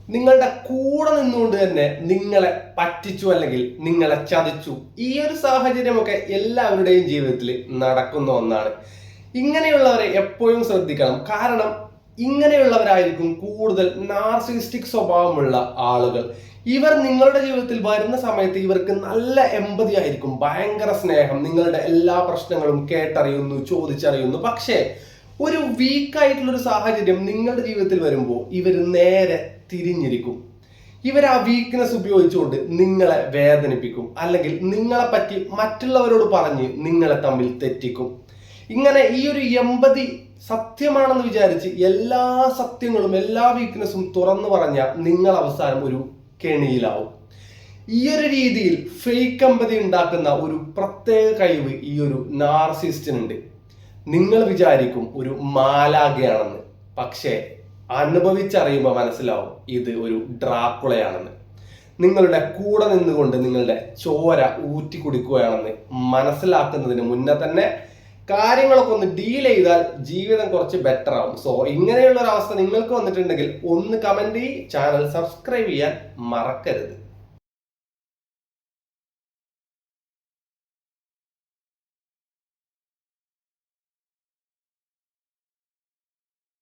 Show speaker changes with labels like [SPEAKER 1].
[SPEAKER 1] നിങ്ങളുടെ കൂടെ നിന്നുകൊണ്ട് തന്നെ നിങ്ങളെ പറ്റിച്ചു അല്ലെങ്കിൽ നിങ്ങളെ ചതിച്ചു. ഈ ഒരു സാഹചര്യമൊക്കെ എല്ലാവരുടെയും ജീവിതത്തിൽ നടക്കുന്ന ഒന്നാണ്. ഇങ്ങനെയുള്ളവരെ എപ്പോഴും ശ്രദ്ധിക്കണം. കാരണം ഇങ്ങനെയുള്ളവരായിരിക്കും കൂടുതൽ നാർസിസ്റ്റിക് സ്വഭാവമുള്ള ആളുകൾ. ഇവർ നിങ്ങളുടെ ജീവിതത്തിൽ വരുന്ന സമയത്ത് ഇവർക്ക് നല്ല എമ്പതി ആയിരിക്കും, ഭയങ്കര സ്നേഹം, നിങ്ങളുടെ എല്ലാ പ്രശ്നങ്ങളും കേട്ടറിയുന്നു, ചോദിച്ചറിയുന്നു. പക്ഷേ ഒരു വീക്കായിട്ടുള്ള ഒരു സാഹചര്യം നിങ്ങളുടെ ജീവിതത്തിൽ വരുമ്പോൾ ഇവർ നേരെ തിരിഞ്ഞിരിക്കും. ഇവർ ആ വീക്ക്നെസ് ഉപയോഗിച്ചുകൊണ്ട് നിങ്ങളെ വേദനിപ്പിക്കും, അല്ലെങ്കിൽ നിങ്ങളെ പറ്റി മറ്റുള്ളവരോട് പറഞ്ഞ് നിങ്ങളെ തമ്മിൽ തെറ്റിക്കും. ഇങ്ങനെ ഈ ഒരു എമ്പതി സത്യമാണെന്ന് വിചാരിച്ച് എല്ലാ സത്യങ്ങളും എല്ലാ വീക്ക്നെസ്സും തുറന്നു പറഞ്ഞ നിങ്ങൾ അവസാനം ഒരു കെണിയിലാവും. ഈ ഒരു രീതിയിൽ ഫേക്ക് എമ്പതി ഉണ്ടാക്കുന്ന ഒരു പ്രത്യേക കഴിവ് ഈ ഒരു നാർസിസ്റ്റിനുണ്ട്. നിങ്ങൾ വിചാരിക്കും ഒരു മാലാഖയാണെന്ന്, പക്ഷേ അനുഭവിച്ചറിയുമ്പോൾ മനസ്സിലാവും ഇത് ഒരു ഡ്രാക്കുളയാണെന്ന്. നിങ്ങളുടെ കൂടെ നിന്നുകൊണ്ട് നിങ്ങളുടെ ചോര ഊറ്റി കുടിക്കുകയാണെന്ന് മനസ്സിലാക്കുന്നതിന് മുന്നേ തന്നെ കാര്യങ്ങളൊക്കെ ഒന്ന് ഡീൽ ചെയ്താൽ ജീവിതം കുറച്ച് ബെറ്റർ ആവും. സോ ഇങ്ങനെയുള്ള ഒരു അവസ്ഥ നിങ്ങൾക്ക് വന്നിട്ടുണ്ടെങ്കിൽ ഒന്ന് കമന്റ് ചെയ്യ്, ചാനൽ സബ്സ്ക്രൈബ് ചെയ്യാൻ മറക്കരുത്.